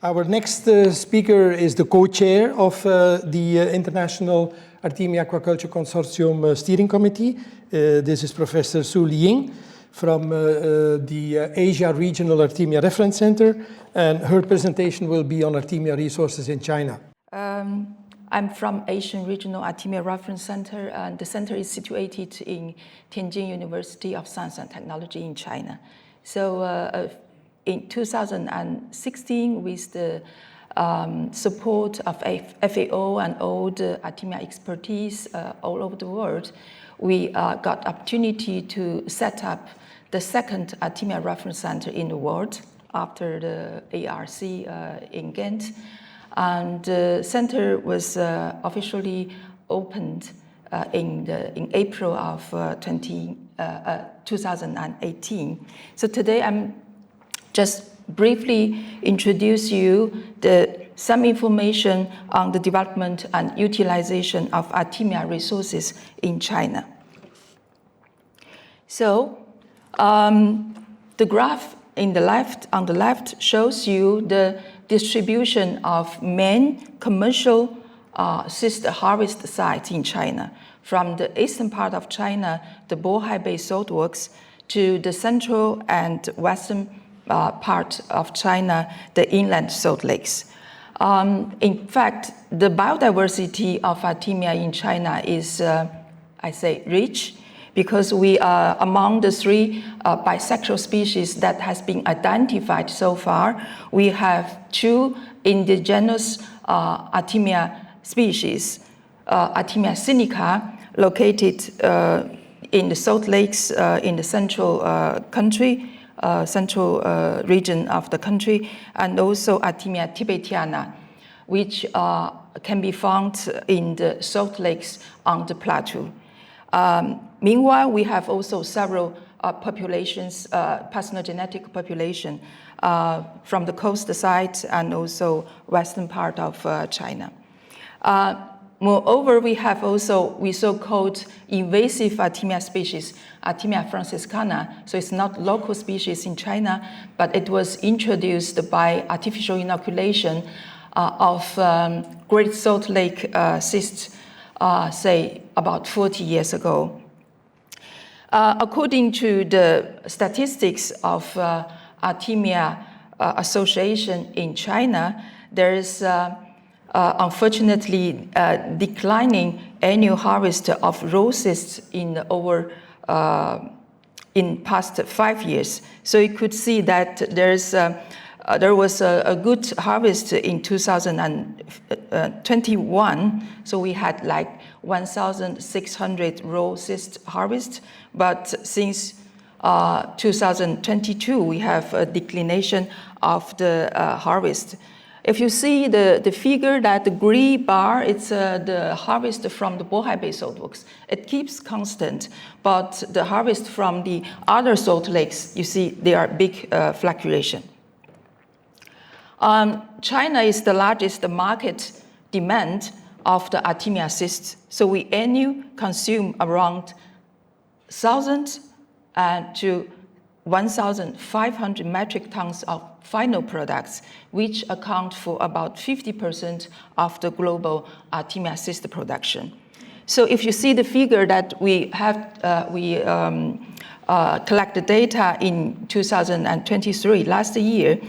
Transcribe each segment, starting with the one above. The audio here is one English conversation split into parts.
Our next speaker is the co-chair of the International Artemia Aquaculture Consortium Steering Committee. This is Professor Liying from the Asia Regional Artemia Reference Center, and her presentation will be on Artemia resources in China. I'm from Asian Regional Artemia Reference Center, and the center is situated in Tianjin University of Science and Technology in China. So in 2016, with the support of FAO and all the Artemia expertise all over the world, we got opportunity to set up the second Artemia Reference Center in the world after the ARC in Ghent. And the center was officially opened in April of 2018. So today I'm just briefly introduce you some information on the development and utilization of Artemia resources in China. So the graph on the left shows you the distribution of main commercial cyst harvest sites in China, from the eastern part of China, the Bohai Bay saltworks, to the central and western part of China, the inland salt lakes. In fact, the biodiversity of Artemia in China is, I say, rich, because we are among the three bisexual species that has been identified so far. We have two indigenous Artemia species, Artemia sinica, located in the salt lakes in the central central region of the country, and also Artemia tibetiana, which can be found in the salt lakes on the plateau. Meanwhile, we have also several populations, parthenogenetic population from the coast side and also western part of China. Moreover, we have also we so-called invasive Artemia species, Artemia franciscana. So it's not local species in China, but it was introduced by artificial inoculation of Great Salt Lake cysts, say about 40 years ago. According to the statistics of Artemia Association in China, there is unfortunately declining annual harvest of raw cysts in past 5 years. So you could see that there was a good harvest in 2021. So we had like 1,600 raw cyst harvest, but since 2022 we have a declination of the harvest. If you see the figure, that the green bar, it's the harvest from the Bohai Bay saltworks. It keeps constant, but the harvest from the other salt lakes, you see there are big fluctuation. China is the largest market demand of the Artemia cysts. So we annually consume around 1,000 to 1,500 metric tons of final products, which account for about 50% of the global Artemia cyst production. So if you see the figure that we have, collected data in 2023, last year,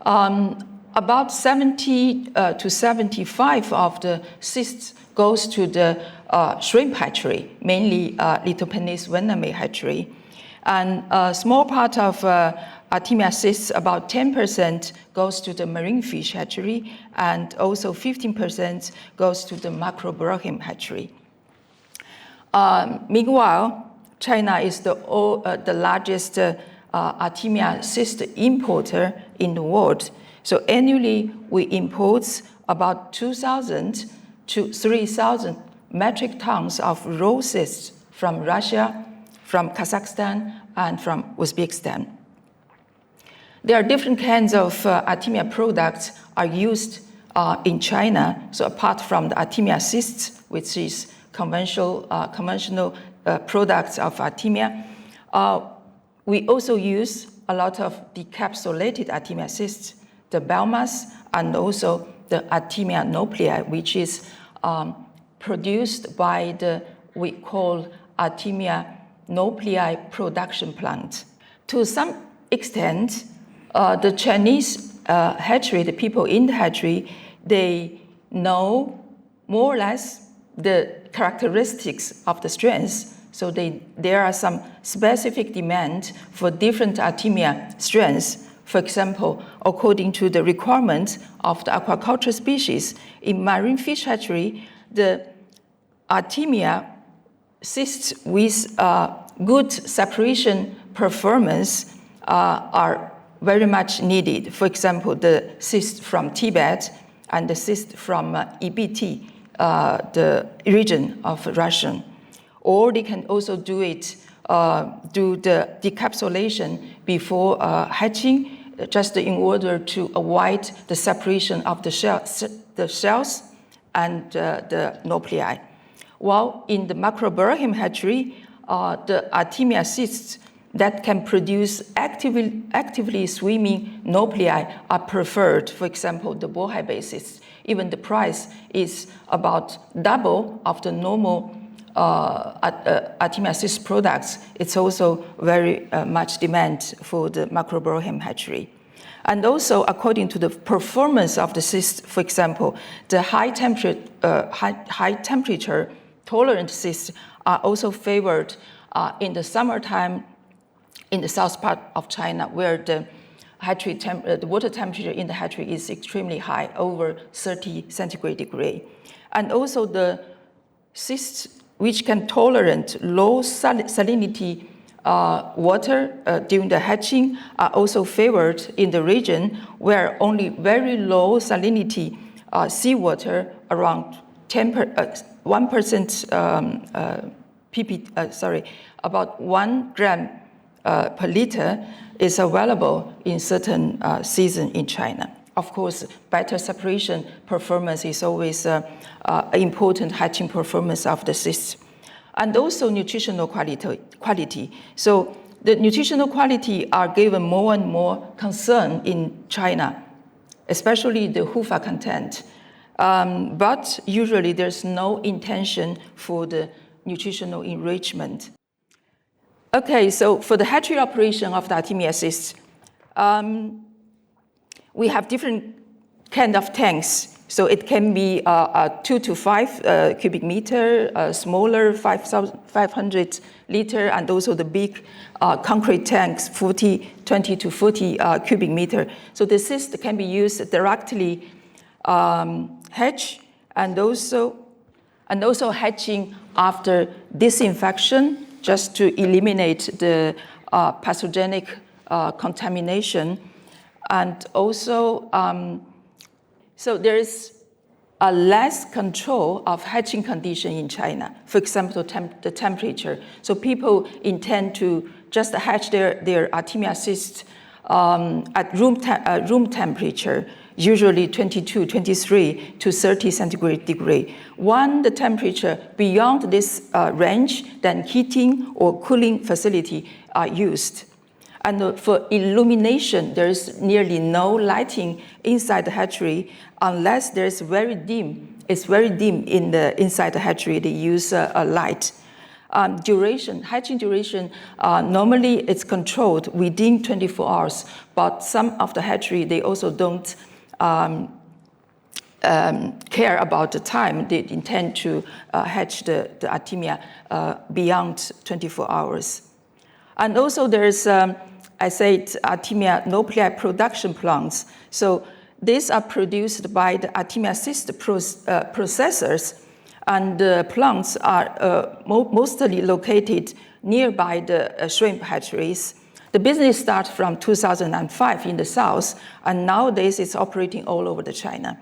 about 70 to 75 of the cysts goes to the shrimp hatchery, mainly Lithopenis venami hatchery. And a small part of Artemia cysts, about 10%, goes to the marine fish hatchery, and also 15% goes to the macrobrachim hatchery. Meanwhile, China is the largest Artemia cyst importer in the world. So annually, we import about 2,000 to 3,000 metric tons of raw cysts from Russia, from Kazakhstan, and from Uzbekistan. There are different kinds of Artemia products are used in China. So apart from the Artemia cysts, which is conventional products of Artemia, we also use a lot of decapsulated Artemia cysts. the biomass, and also the Artemia nuclei, which is produced by the, we call Artemia nuclei production plant. To some extent, the Chinese hatchery, the people in the hatchery, they know more or less the characteristics of the strains. So there are some specific demand for different Artemia strains. For example, according to the requirement of the aquaculture species, in marine fish hatchery, the Artemia cysts with good separation performance are very much needed. For example, the cyst from Tibet and the cyst from EBT, the region of Russia. Or they can also do it, do the decapsulation before hatching, just in order to avoid the separation of the shells and the nuclei. While in the Macroberahim hatchery, the Artemia cysts that can produce actively swimming nuclei are preferred. For example, the Bohai basis. Even the price is about double of the normal Artemia cyst products. It's also very much demand for the Macroberahim hatchery. And also, according to the performance of the cyst, for example, the high temperature tolerant cysts are also favored in the summertime in the south part of China, where the hatchery the water temperature in the hatchery is extremely high, over 30 centigrade degree. And also the cysts which can tolerate low salinity water during the hatching are also favored in the region where only very low salinity seawater, around 1% about 1 gram per liter is available in certain season in China. Of course, better separation performance is always important hatching performance of the cysts. And also nutritional quality. So the nutritional quality are given more and more concern in China, especially the HUFA content. But usually there's no intention for the nutritional enrichment. Okay, so for the hatchery operation of the Artemia cysts, we have different kind of tanks. So it can be 2 to 5 cubic meter, smaller 500 liter, and also the big concrete tanks, 20 to 40 cubic meter. So the cyst can be used directly hatch, and also hatching after disinfection, just to eliminate the pathogenic contamination. And also, so there is a less control of hatching condition in China. For example, the temperature. So people intend to just hatch their Artemia cysts at room temperature, usually 22, 23 to 30 centigrade degree. When the temperature beyond this range, then heating or cooling facility are used. And for illumination, there is nearly no lighting inside the hatchery unless there is very dim. It's very dim inside the hatchery. They use a light. Hatching duration, normally it's controlled within 24 hours, but some of the hatchery, they also don't care about the time. They intend to hatch the Artemia beyond 24 hours. And also there's, I said, Artemia nuclei production plants. So these are produced by the Artemia cyst processors, and the plants are mostly located nearby the shrimp hatcheries. The business started from 2005 in the south, and nowadays it's operating all over China.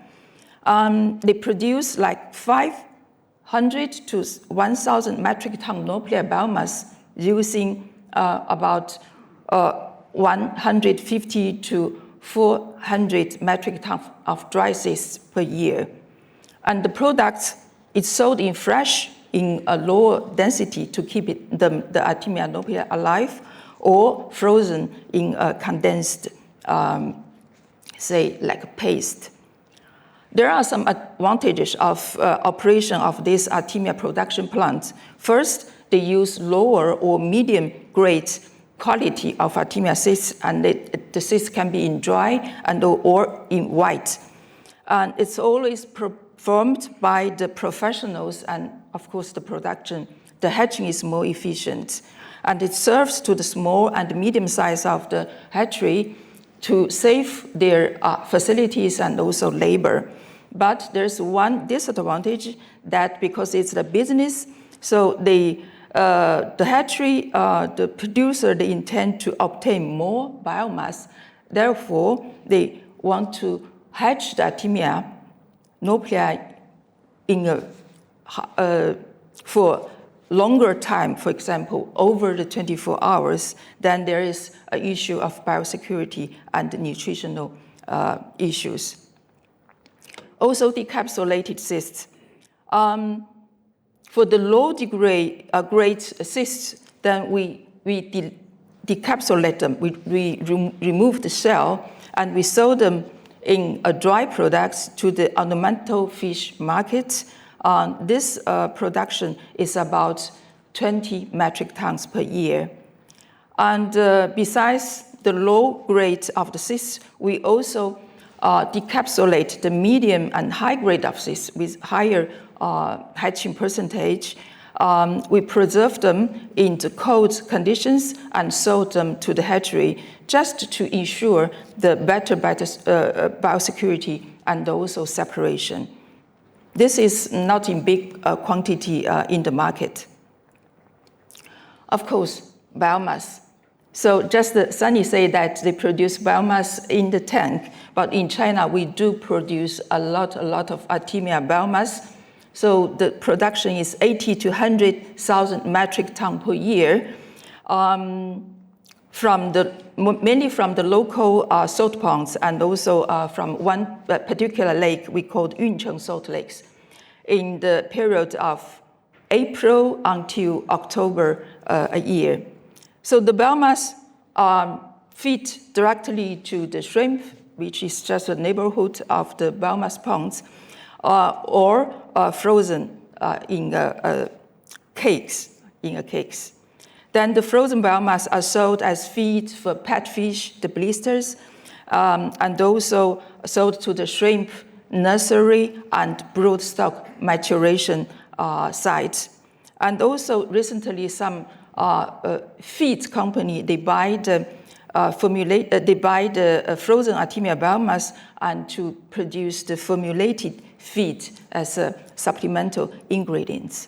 They produce like 500 to 1,000 metric ton nuclear biomass using about 150 to 400 metric ton of dry cysts per year. And the product is sold in fresh in a lower density to keep the Artemia nuclei alive, or frozen in a condensed say, like paste. There are some advantages of operation of this Artemia production plant. First, they use lower or medium grade quality of Artemia cysts, and the cysts can be in dry and or in white. And it's always performed by the professionals, and of course the production. The hatching is more efficient, and it serves to the small and medium size of the hatchery to save their facilities and also labor. But there's one disadvantage, that because it's a business, so the hatchery, the producer, they intend to obtain more biomass. Therefore, they want to hatch the Artemia nuclei for longer time, for example, over the 24 hours. Then there is an issue of biosecurity and nutritional issues. Also, decapsulated cysts. For the low grade cysts, then we decapsulate them. We remove the shell, and we sell them in dry products to the ornamental fish market. This production is about 20 metric tons per year. And besides the low grade of the cysts, we also decapsulate the medium and high grade of cysts with higher hatching percentage. We preserve them in the cold conditions and sold them to the hatchery just to ensure the better biosecurity and also separation. This is not in big quantity in the market. Of course, biomass. So just Sunny said that they produce biomass in the tank, but in China we do produce a lot of Artemia biomass. So the production is 80 to 100,000 metric ton per year, mainly from the local salt ponds, and also from one particular lake we called Yuncheng Salt Lakes, in the period of April until October a year. So the biomass feed directly to the shrimp, which is just a neighborhood of the biomass ponds, or frozen in cakes. Then the frozen biomass are sold as feed for pet fish, the blisters, and also sold to the shrimp nursery and broodstock maturation sites. And also recently some feed company, they buy the frozen Artemia biomass and to produce the formulated feed as a supplemental ingredients.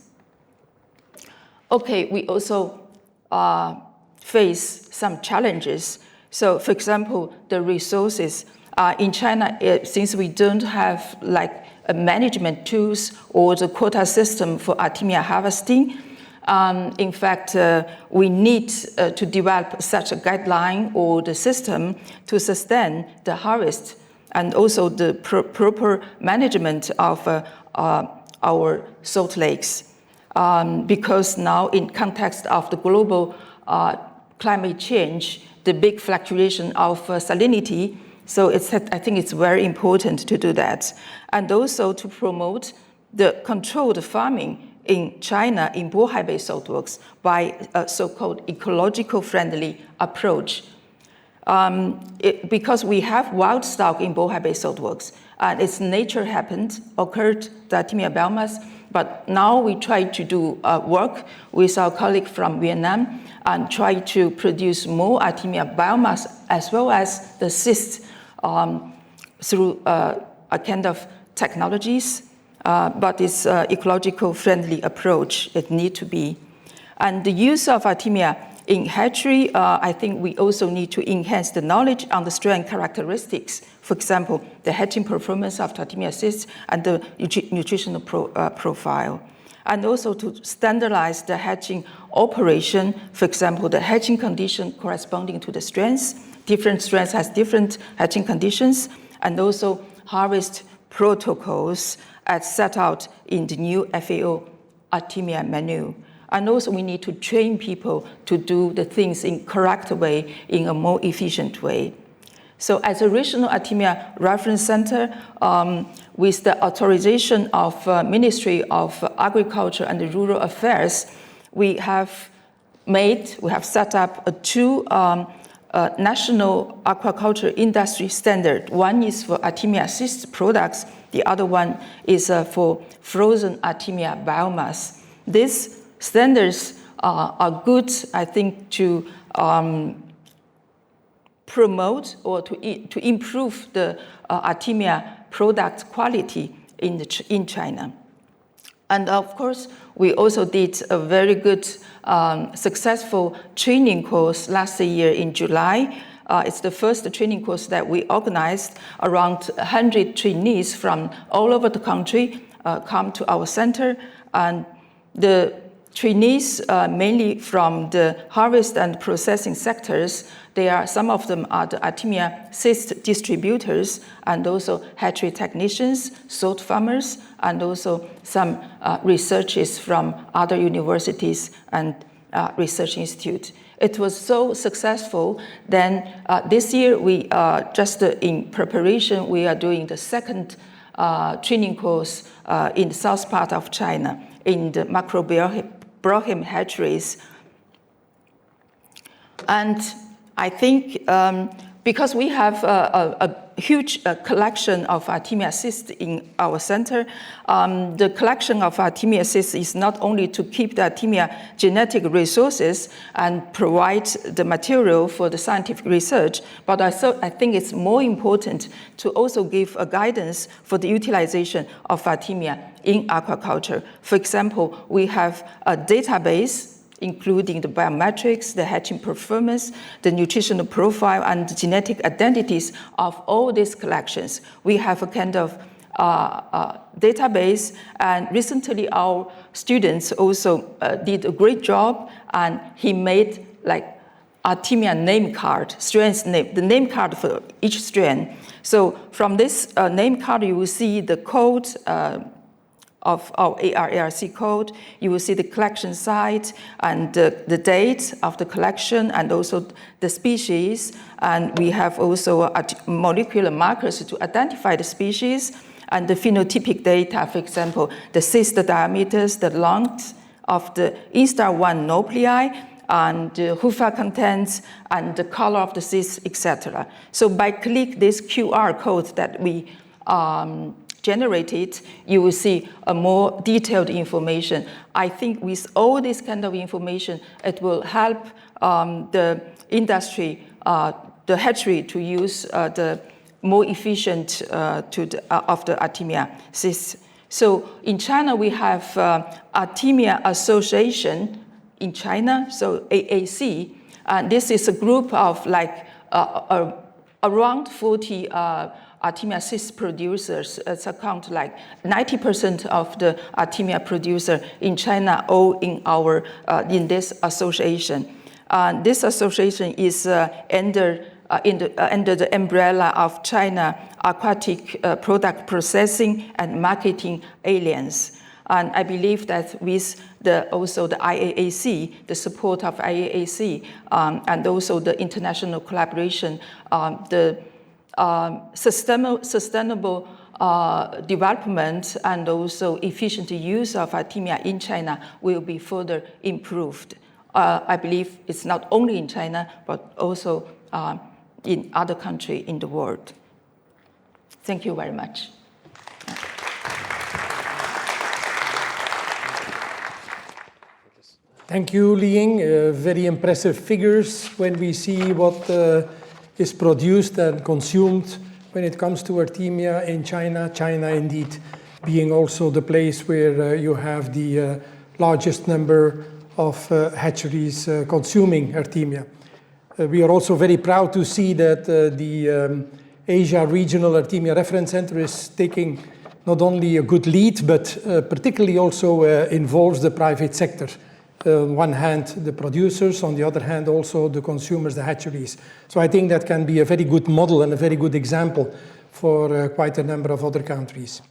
Okay, we also face some challenges. So, for example, the resources in China, since we don't have like a management tools or the quota system for Artemia harvesting. In fact, we need to develop such a guideline or the system to sustain the harvest and also the proper management of our salt lakes. Because now in context of the global climate change, the big fluctuation of salinity, so I think it's very important to do that. And also to promote the controlled farming in China in Bohai Bay saltworks by a so-called ecological friendly approach. Because we have wild stock in Bohai Bay saltworks, and its nature occurred the Artemia biomass, but now we try to do work with our colleague from Vietnam and try to produce more Artemia biomass as well as the cysts through a kind of technologies, but it's ecological friendly approach it need to be. And the use of Artemia in hatchery, I think we also need to enhance the knowledge on the strain characteristics. For example, the hatching performance of Artemia cysts and the nutritional profile. And also to standardize the hatching operation, for example, the hatching condition corresponding to the strains. Different strains has different hatching conditions, and also harvest protocols as set out in the new FAO Artemia manual. And also we need to train people to do the things in correct way, in a more efficient way. So as a regional Artemia reference center, with the authorization of Ministry of Agriculture and Rural Affairs, we have set up two national aquaculture industry standard. One is for Artemia assist products, the other one is for frozen Artemia biomass. These standards are good, I think, to promote or to improve the Artemia product quality in China. And of course, we also did a very good, successful training course last year in July. It's the first training course that we organized. Around 100 trainees from all over the country come to our center, and the trainees, mainly from the harvest and processing sectors, some of them are the Artemia cyst distributors and also hatchery technicians, salt farmers, and also some researchers from other universities and research institutes. It was so successful. Then this year, we just in preparation, we are doing the second training course in the south part of China in the macrobrahim hatcheries. And I think because we have a huge collection of Artemia cysts in our center, the collection of Artemia cysts is not only to keep the Artemia genetic resources and provide the material for the scientific research, but I think it's more important to also give a guidance for the utilization of Artemia in aquaculture. For example, we have a database including the biometrics, the hatching performance, the nutritional profile, and the genetic identities of all these collections. We have a kind of database, and recently our students also did a great job, and he made like Artemia name card, strain's name, the name card for each strain. So from this name card, you will see the code of our ARC code. You will see the collection site and the date of the collection and also the species. And we have also molecular markers to identify the species and the phenotypic data, for example, the cyst diameters, the length of the instar-1 nuclei, and the HUFA contents, and the color of the cyst, etc. So by click this QR code that we generated, you will see a more detailed information. I think with all this kind of information, it will help the industry, the hatchery, to use the more efficient of the Artemia cysts. So in China, we have Artemia Association in China, so AAC. And this is a group of like around 40 Artemia cyst producers. It's account like 90% of the Artemia producer in China, all in this association. This association is under the umbrella of China Aquatic Product Processing and Marketing Alliance. And I believe that with also the IAAC, the support of IAAC, and also the international collaboration, the sustainable development and also efficient use of Artemia in China will be further improved. I believe it's not only in China, but also in other countries in the world. Thank you very much. Thank you, Liying. Very impressive figures when we see what is produced and consumed when it comes to Artemia in China. China indeed being also the place where you have the largest number of hatcheries consuming Artemia. We are also very proud to see that the Asia Regional Artemia Reference Center is taking not only a good lead, but particularly also involves the private sector. On one hand, the producers, on the other hand, also the consumers, the hatcheries. So I think that can be a very good model and a very good example for quite a number of other countries.